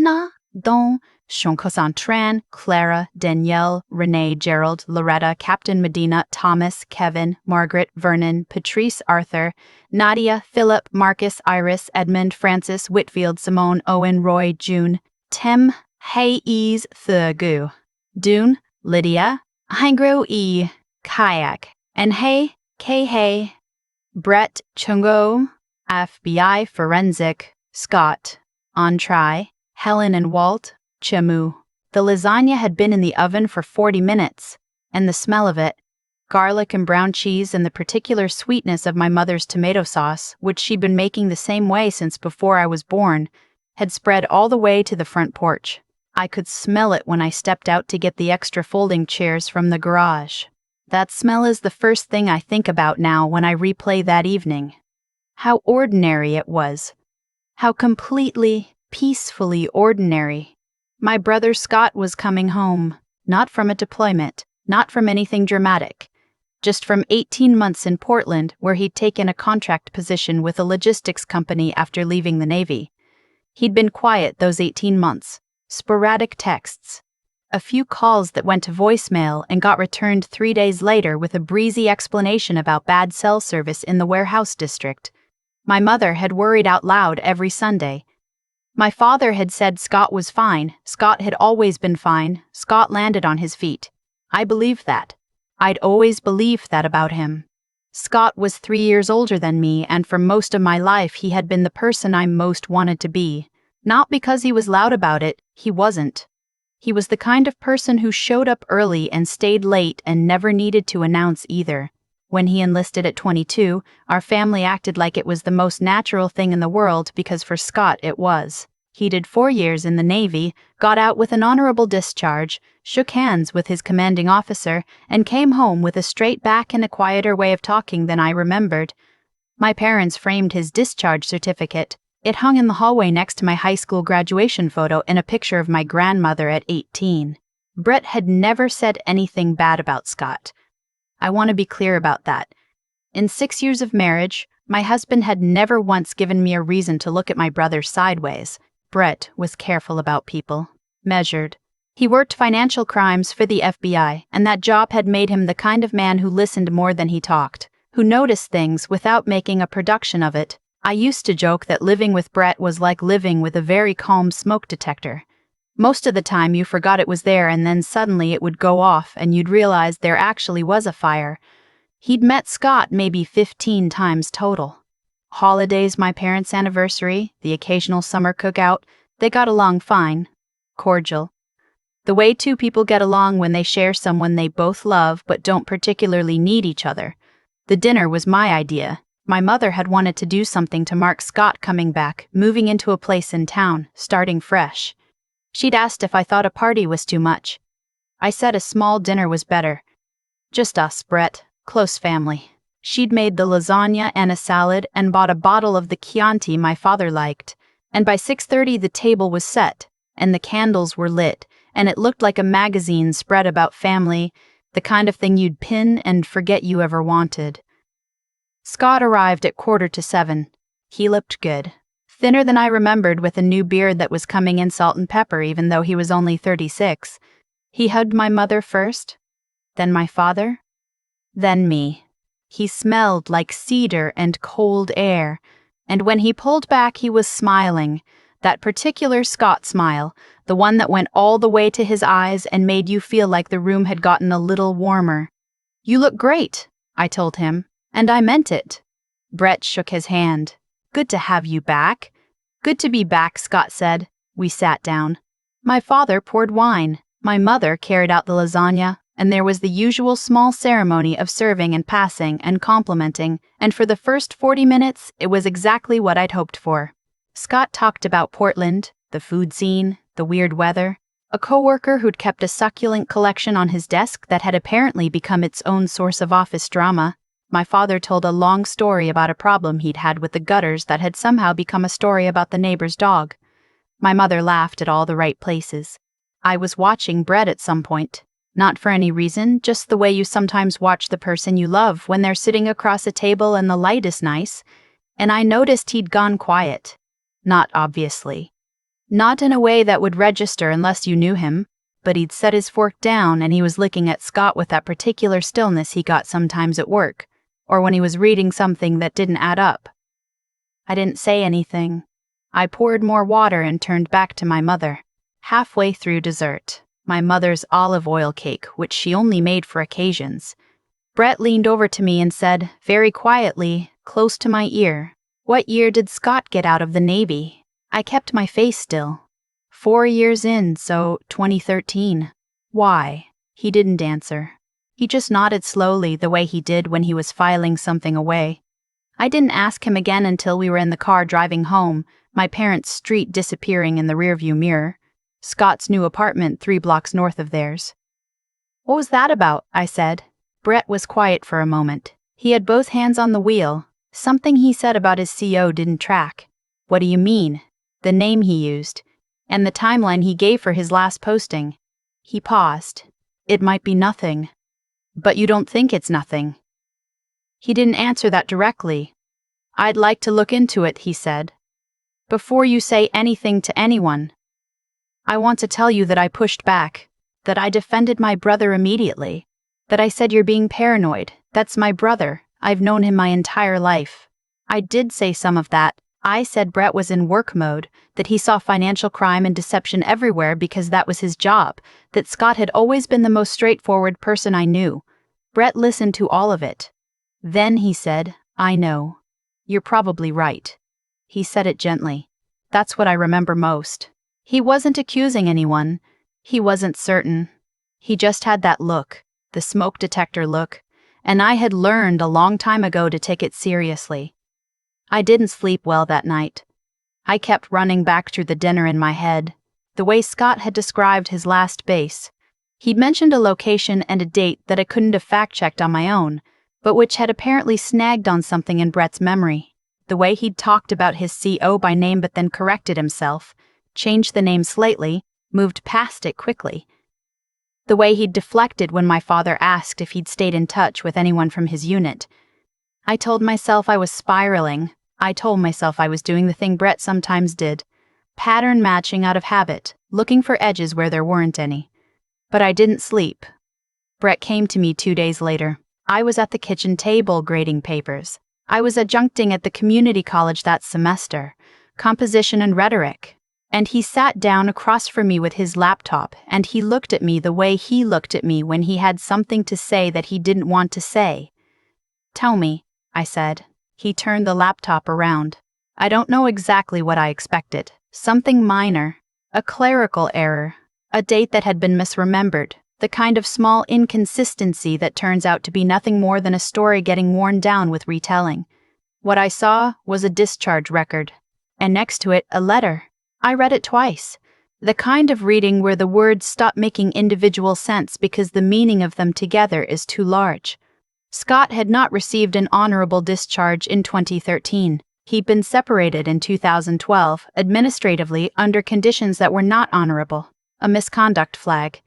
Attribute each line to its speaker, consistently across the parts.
Speaker 1: Anna, Don, Shonkosantran, Clara, Danielle, Renee, Gerald, Loretta, Captain Medina, Thomas, Kevin, Margaret, Vernon, Patrice, Arthur, Nadia, Philip, Marcus, Iris, Edmund, Francis, Whitfield, Simone, Owen, Roy, June, Tim, Hayes, Thugu, Dune, Lydia, Hangro E, Kayak, and Hey, K. Brett, Chungo, FBI, Forensic, Scott, On Try, Helen and Walt, Chamu. The lasagna had been in the oven for 40 minutes, and the smell of it, garlic and brown cheese and the particular sweetness of my mother's tomato sauce, which she'd been making the same way since before I was born, had spread all the way to the front porch. I could smell it when I stepped out to get the extra folding chairs from the garage. That smell is the first thing I think about now when I replay that evening. How ordinary it was. How completely, peacefully ordinary. My brother Scott was coming home, not from a deployment, not from anything dramatic, just from 18 months in Portland where he'd taken a contract position with a logistics company after leaving the Navy. He'd been quiet those 18 months, sporadic texts, a few calls that went to voicemail and got returned 3 days later with a breezy explanation about bad cell service in the warehouse district. My mother had worried out loud every Sunday. My father had said Scott was fine. Scott had always been fine. Scott landed on his feet. I believed that. I'd always believed that about him. Scott was 3 years older than me, and for most of my life he had been the person I most wanted to be. Not because he was loud about it, he wasn't. He was the kind of person who showed up early and stayed late and never needed to announce either. When he enlisted at 22, our family acted like it was the most natural thing in the world because for Scott it was. He did 4 years in the Navy, got out with an honorable discharge, shook hands with his commanding officer, and came home with a straight back and a quieter way of talking than I remembered. My parents framed his discharge certificate. It hung in the hallway next to my high school graduation photo and a picture of my grandmother at 18. Brett had never said anything bad about Scott. I want to be clear about that. In 6 years of marriage, my husband had never once given me a reason to look at my brother sideways. Brett was careful about people, measured. He worked financial crimes for the FBI, and that job had made him the kind of man who listened more than he talked, who noticed things without making a production of it. I used to joke that living with Brett was like living with a very calm smoke detector. Most of the time you forgot it was there and then suddenly it would go off and you'd realize there actually was a fire. He'd met Scott maybe 15 times total. Holidays, my parents' anniversary, the occasional summer cookout, they got along fine. Cordial. The way two people get along when they share someone they both love but don't particularly need each other. The dinner was my idea. My mother had wanted to do something to mark Scott coming back, moving into a place in town, starting fresh. She'd asked if I thought a party was too much. I said a small dinner was better. Just us, Brett, close family. She'd made the lasagna and a salad and bought a bottle of the Chianti my father liked. And by 6:30 the table was set, and the candles were lit, and it looked like a magazine spread about family, the kind of thing you'd pin and forget you ever wanted. Scott arrived at 6:45. He looked good. Thinner than I remembered with a new beard that was coming in salt and pepper even though he was only 36. He hugged my mother first, then my father, then me. He smelled like cedar and cold air, and when he pulled back he was smiling, that particular Scott smile, the one that went all the way to his eyes and made you feel like the room had gotten a little warmer. "You look great," I told him. And I meant it. Brett shook his hand. "Good to have you back." "Good to be back," Scott said. We sat down. My father poured wine. My mother carried out the lasagna, and there was the usual small ceremony of serving and passing and complimenting, and for the first 40 minutes, it was exactly what I'd hoped for. Scott talked about Portland, the food scene, the weird weather, a coworker who'd kept a succulent collection on his desk that had apparently become its own source of office drama. My father told a long story about a problem he'd had with the gutters that had somehow become a story about the neighbor's dog. My mother laughed at all the right places. I was watching Brett at some point. Not for any reason, just the way you sometimes watch the person you love when they're sitting across a table and the light is nice. And I noticed he'd gone quiet. Not obviously. Not in a way that would register unless you knew him, but he'd set his fork down and he was looking at Scott with that particular stillness he got sometimes at work, or when he was reading something that didn't add up. I didn't say anything. I poured more water and turned back to my mother. Halfway through dessert, my mother's olive oil cake, which she only made for occasions, Brett leaned over to me and said, very quietly, close to my ear, "What year did Scott get out of the Navy?" I kept my face still. 4 years in, so 2013. Why? He didn't answer. He just nodded slowly the way he did when he was filing something away. I didn't ask him again until we were in the car driving home, my parents' street disappearing in the rearview mirror, Scott's new apartment 3 blocks north of theirs. "What was that about?" I said. Brett was quiet for a moment. He had both hands on the wheel. Something he said about his CO didn't track. "What do you mean?" The name he used, and the timeline he gave for his last posting. He paused. "It might be nothing." "But you don't think it's nothing?" He didn't answer that directly. "I'd like to look into it," he said. "Before you say anything to anyone, I want to tell you that I pushed back, that I defended my brother immediately, that I said you're being paranoid. That's my brother. I've known him my entire life. I did say some of that. I said Brett was in work mode, that he saw financial crime and deception everywhere because that was his job, that Scott had always been the most straightforward person I knew." Brett listened to all of it. Then he said, "I know. You're probably right." He said it gently. That's what I remember most. He wasn't accusing anyone. He wasn't certain. He just had that look, the smoke detector look, and I had learned a long time ago to take it seriously. I didn't sleep well that night. I kept running back through the dinner in my head, the way Scott had described his last base. He'd mentioned a location and a date that I couldn't have fact-checked on my own, but which had apparently snagged on something in Brett's memory. The way he'd talked about his CO by name but then corrected himself, changed the name slightly, moved past it quickly. The way he'd deflected when my father asked if he'd stayed in touch with anyone from his unit. I told myself I was spiraling. I told myself I was doing the thing Brett sometimes did, pattern matching out of habit, looking for edges where there weren't any. But I didn't sleep. Brett came to me 2 days later. I was at the kitchen table grading papers. I was adjuncting at the community college that semester, composition and rhetoric. And he sat down across from me with his laptop, and he looked at me the way he looked at me when he had something to say that he didn't want to say. "Tell me," I said. He turned the laptop around. I don't know exactly what I expected. Something minor. A clerical error. A date that had been misremembered. The kind of small inconsistency that turns out to be nothing more than a story getting worn down with retelling. What I saw was a discharge record. And next to it, a letter. I read it twice. The kind of reading where the words stop making individual sense because the meaning of them together is too large. Scott had not received an honorable discharge in 2013. He'd been separated in 2012, administratively under conditions that were not honorable. A misconduct flag.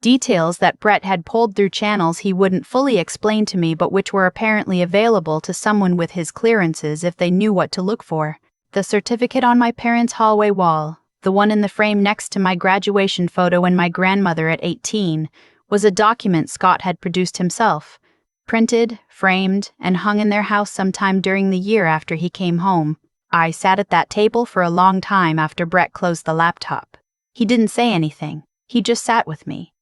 Speaker 1: Details that Brett had pulled through channels he wouldn't fully explain to me but which were apparently available to someone with his clearances if they knew what to look for. The certificate on my parents' hallway wall, the one in the frame next to my graduation photo and my grandmother at 18, was a document Scott had produced himself. Printed, framed, and hung in their house sometime during the year after he came home. I sat at that table for a long time after Brett closed the laptop. He didn't say anything. He just sat with me.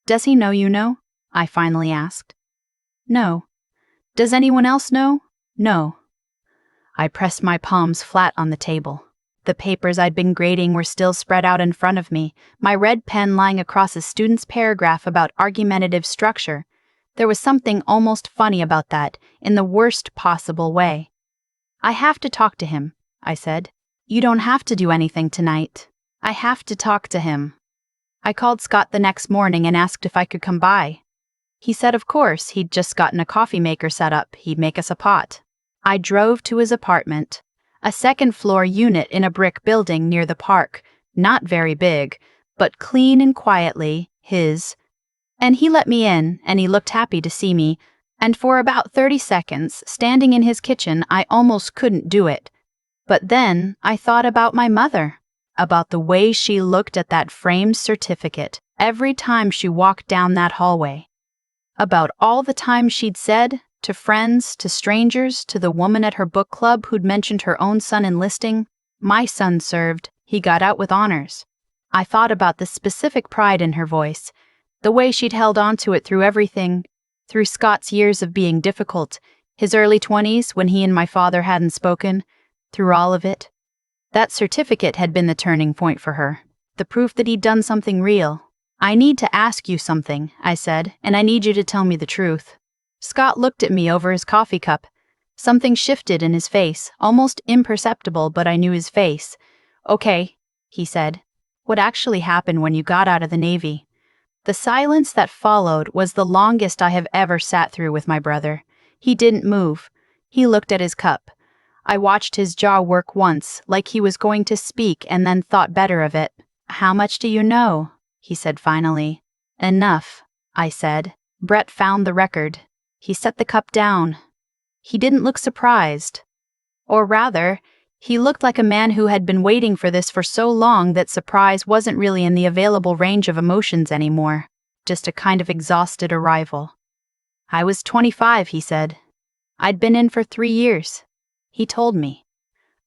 Speaker 1: "Does he know you know?" I finally asked. "No." "Does anyone else know?" "No." I pressed my palms flat on the table. The papers I'd been grading were still spread out in front of me, my red pen lying across a student's paragraph about argumentative structure. There was something almost funny about that, in the worst possible way. "I have to talk to him," I said. "You don't have to do anything tonight. I have to talk to him." I called Scott the next morning and asked if I could come by. He said of course, he'd just gotten a coffee maker set up, he'd make us a pot. I drove to his apartment, a second-floor unit in a brick building near the park, not very big, but clean and quietly his. And he let me in, and he looked happy to see me, and for about 30 seconds, standing in his kitchen, I almost couldn't do it. But then I thought about my mother. about the way she looked at that framed certificate every time she walked down that hallway, about all the times she'd said, to friends, to strangers, to the woman at her book club who'd mentioned her own son enlisting, "My son served, he got out with honors." I thought about the specific pride in her voice, the way she'd held on to it through everything, through Scott's years of being difficult, his early 20s when he and my father hadn't spoken, through all of it. That certificate had been the turning point for her, the proof that he'd done something real. "I need to ask you something," I said, "and I need you to tell me the truth." Scott looked at me over his coffee cup. Something shifted in his face, almost imperceptible, but I knew his face. "Okay," he said. "What actually happened when you got out of the Navy?" The silence that followed was the longest I have ever sat through with my brother. He didn't move. He looked at his cup. I watched his jaw work once, like he was going to speak, and then thought better of it. "How much do you know?" he said finally. "Enough," I said. "Brett found the record." He set the cup down. He didn't look surprised. Or rather, he looked like a man who had been waiting for this for so long that surprise wasn't really in the available range of emotions anymore, just a kind of exhausted arrival. "I was 25, he said. "I'd been in for 3 years. He told me.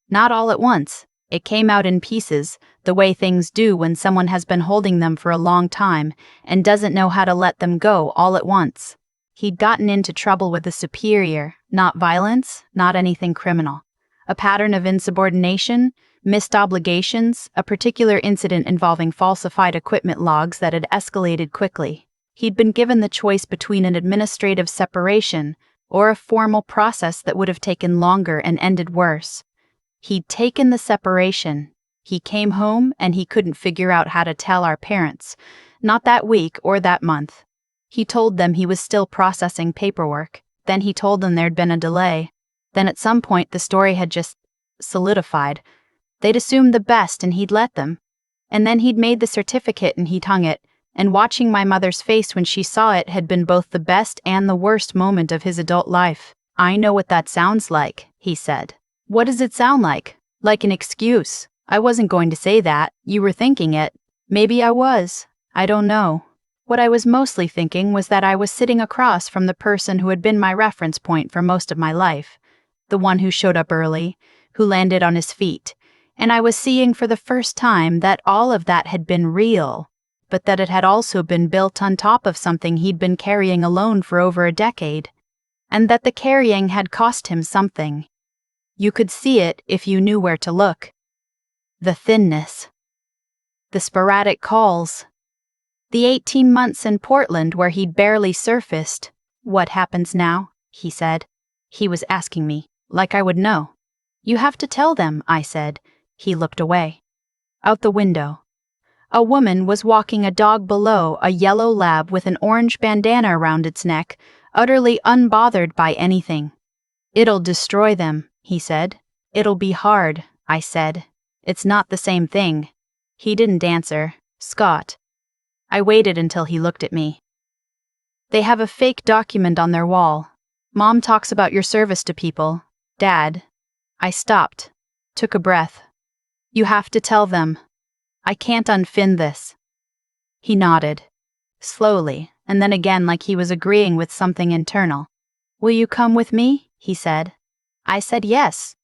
Speaker 1: Not all at once. It came out in pieces, the way things do when someone has been holding them for a long time and doesn't know how to let them go all at once. He'd gotten into trouble with a superior, not violence, not anything criminal. A pattern of insubordination, missed obligations, a particular incident involving falsified equipment logs that had escalated quickly. He'd been given the choice between an administrative separation or a formal process that would have taken longer and ended worse. He'd taken the separation. He came home and he couldn't figure out how to tell our parents, not that week or that month. He told them he was still processing paperwork. Then he told them there'd been a delay. Then at some point the story had just solidified. They'd assumed the best and he'd let them. And then he'd made the certificate and he'd hung it, and watching my mother's face when she saw it had been both the best and the worst moment of his adult life. "I know what that sounds like," he said. "What does it sound like?" "Like an excuse." "I wasn't going to say that. You were thinking it." "Maybe I was. I don't know." What I was mostly thinking was that I was sitting across from the person who had been my reference point for most of my life, the one who showed up early, who landed on his feet, and I was seeing for the first time that all of that had been real, but that it had also been built on top of something he'd been carrying alone for over a decade, and that the carrying had cost him something. You could see it if you knew where to look. The thinness. The sporadic calls. The 18 months in Portland where he'd barely surfaced. "What happens now?" he said. He was asking me, like I would know. "You have to tell them," I said. He looked away. Out the window. A woman was walking a dog below, a yellow lab with an orange bandana around its neck, utterly unbothered by anything. "It'll destroy them," he said. "It'll be hard," I said. "It's not the same thing." He didn't answer. Scott. I waited until he looked at me. "They have a fake document on their wall. Mom talks about your service to people. Dad." I stopped, took a breath. "You have to tell them. I can't unfin this." He nodded, slowly, and then again like he was agreeing with something internal. "Will you come with me?" he said. I said yes.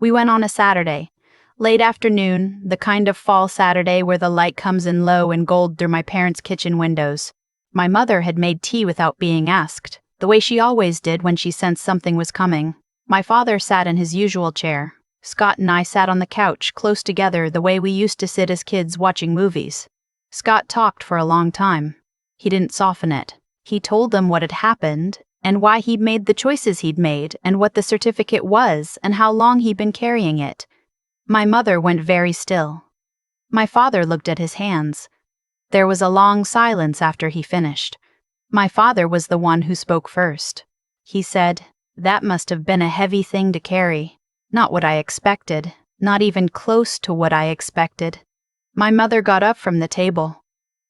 Speaker 1: We went on a Saturday. Late afternoon, the kind of fall Saturday where the light comes in low and gold through my parents' kitchen windows. My mother had made tea without being asked, the way she always did when she sensed something was coming. My father sat in his usual chair. Scott and I sat on the couch, close together the way we used to sit as kids watching movies. Scott talked for a long time. He didn't soften it. He told them what had happened, and why he'd made the choices he'd made, and what the certificate was, and how long he'd been carrying it. My mother went very still. My father looked at his hands. There was a long silence after he finished. My father was the one who spoke first. He said, "That must have been a heavy thing to carry. Not what I expected, not even close to what I expected." My mother got up from the table.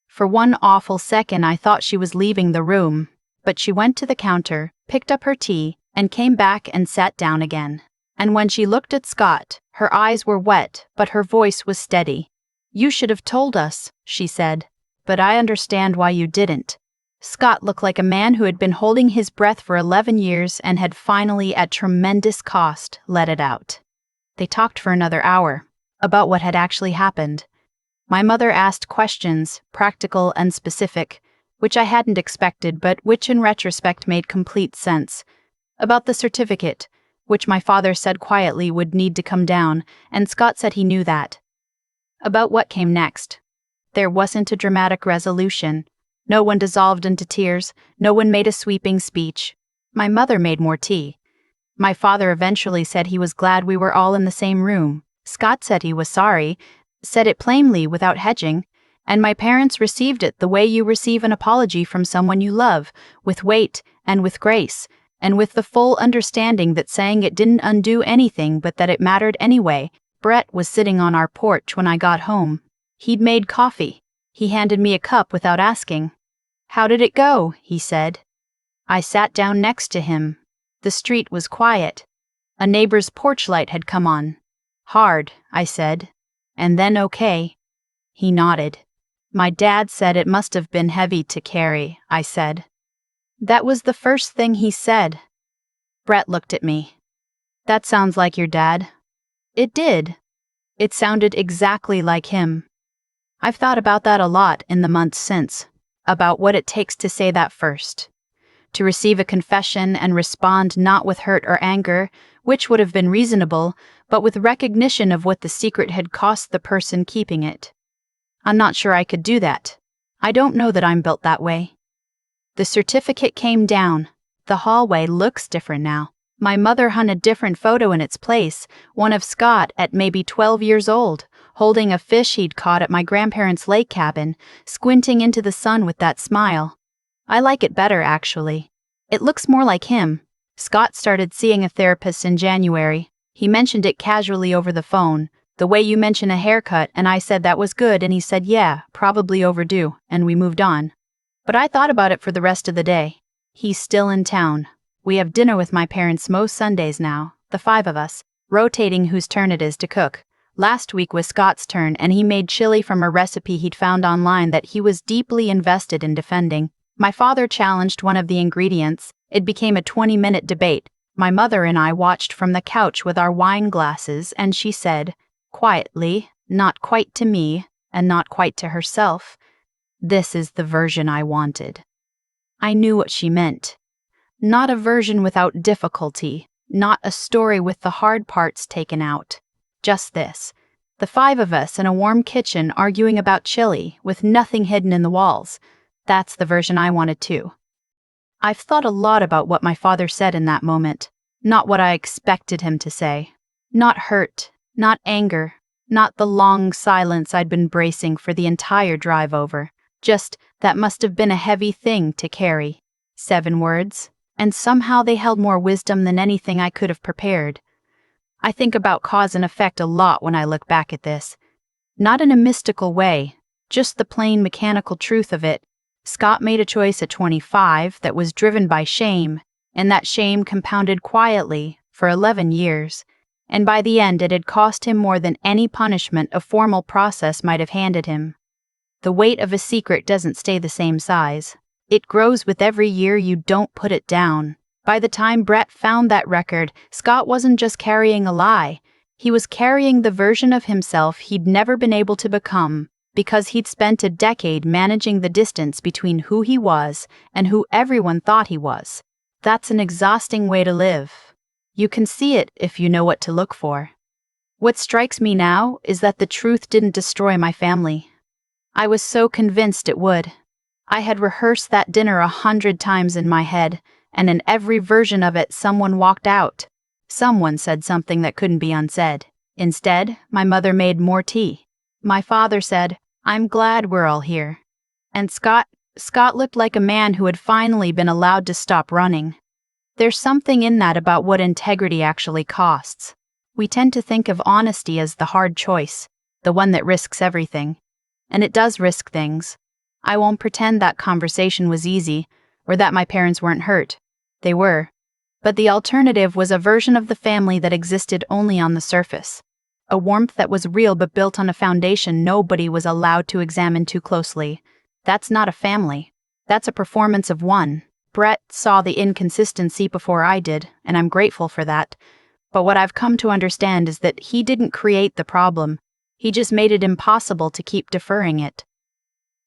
Speaker 1: For one awful second I thought she was leaving the room, but she went to the counter, picked up her tea, and came back and sat down again. And when she looked at Scott, her eyes were wet, but her voice was steady. "You should have told us," she said. "But I understand why you didn't." Scott looked like a man who had been holding his breath for 11 years and had finally, at tremendous cost, let it out. They talked for another hour, about what had actually happened. My mother asked questions, practical and specific, which I hadn't expected but which in retrospect made complete sense. About the certificate, which my father said quietly would need to come down, and Scott said he knew that. About what came next. There wasn't a dramatic resolution. No one dissolved into tears, no one made a sweeping speech. My mother made more tea. My father eventually said he was glad we were all in the same room. Scott said he was sorry, said it plainly without hedging, and my parents received it the way you receive an apology from someone you love, with weight and with grace, and with the full understanding that saying it didn't undo anything but that it mattered anyway. Brett was sitting on our porch when I got home. He'd made coffee. He handed me a cup without asking. "How did it go?" he said. I sat down next to him. The street was quiet. A neighbor's porch light had come on. "Hard," I said. "And then okay." He nodded. "My dad said it must have been heavy to carry," I said. That was the first thing he said. Brett looked at me. "That sounds like your dad." It did. It sounded exactly like him. I've thought about that a lot in the months since, about what it takes to say that first. To receive a confession and respond not with hurt or anger, which would have been reasonable, but with recognition of what the secret had cost the person keeping it. I'm not sure I could do that. I don't know that I'm built that way. The certificate came down. The hallway looks different now. My mother hung a different photo in its place, one of Scott at maybe 12 years old, holding a fish he'd caught at my grandparents' lake cabin, squinting into the sun with that smile. I like it better, actually. It looks more like him. Scott started seeing a therapist in January. He mentioned it casually over the phone, the way you mention a haircut, and I said that was good, and he said, yeah, probably overdue, and we moved on. But I thought about it for the rest of the day. He's still in town. We have dinner with my parents most Sundays now, the 5 of us, rotating whose turn it is to cook. Last week was Scott's turn, and he made chili from a recipe he'd found online that he was deeply invested in defending. My father challenged one of the ingredients. It became a 20-minute debate. My mother and I watched from the couch with our wine glasses, and she said, quietly, not quite to me, and not quite to herself, "This is the version I wanted." I knew what she meant. Not a version without difficulty, not a story with the hard parts taken out. Just this. The 5 of us in a warm kitchen arguing about chili, with nothing hidden in the walls. That's the version I wanted too. I've thought a lot about what my father said in that moment, not what I expected him to say. Not hurt, not anger, not the long silence I'd been bracing for the entire drive over. Just, that must have been a heavy thing to carry. 7 words, and somehow they held more wisdom than anything I could have prepared. I think about cause and effect a lot when I look back at this. Not in a mystical way, just the plain mechanical truth of it. Scott made a choice at 25 that was driven by shame, and that shame compounded quietly for 11 years, and by the end it had cost him more than any punishment a formal process might have handed him. The weight of a secret doesn't stay the same size. It grows with every year you don't put it down. By the time Brett found that record, Scott wasn't just carrying a lie. He was carrying the version of himself he'd never been able to become, because he'd spent a decade managing the distance between who he was and who everyone thought he was. That's an exhausting way to live. You can see it if you know what to look for. What strikes me now is that the truth didn't destroy my family. I was so convinced it would. I had rehearsed that dinner 100 times in my head, and in every version of it someone walked out. Someone said something that couldn't be unsaid. Instead, my mother made more tea. My father said, "I'm glad we're all here." And Scott looked like a man who had finally been allowed to stop running. There's something in that about what integrity actually costs. We tend to think of honesty as the hard choice, the one that risks everything. And it does risk things. I won't pretend that conversation was easy, or that my parents weren't hurt. They were. But the alternative was a version of the family that existed only on the surface. A warmth that was real but built on a foundation nobody was allowed to examine too closely. That's not a family. That's a performance of one. Brett saw the inconsistency before I did, and I'm grateful for that. But what I've come to understand is that he didn't create the problem. He just made it impossible to keep deferring it.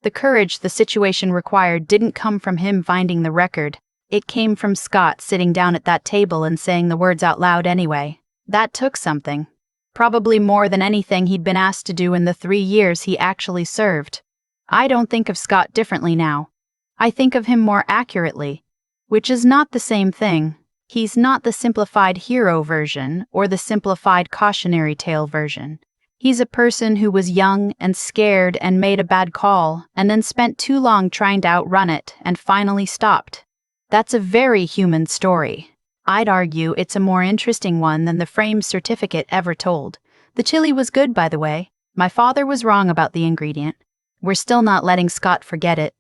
Speaker 1: The courage the situation required didn't come from him finding the record. It came from Scott sitting down at that table and saying the words out loud anyway. That took something. Probably more than anything he'd been asked to do in the 3 years he actually served. I don't think of Scott differently now. I think of him more accurately, which is not the same thing. He's not the simplified hero version or the simplified cautionary tale version. He's a person who was young and scared and made a bad call and then spent too long trying to outrun it and finally stopped. That's a very human story. I'd argue it's a more interesting one than the framed certificate ever told. The chili was good, by the way. My father was wrong about the ingredient. We're still not letting Scott forget it.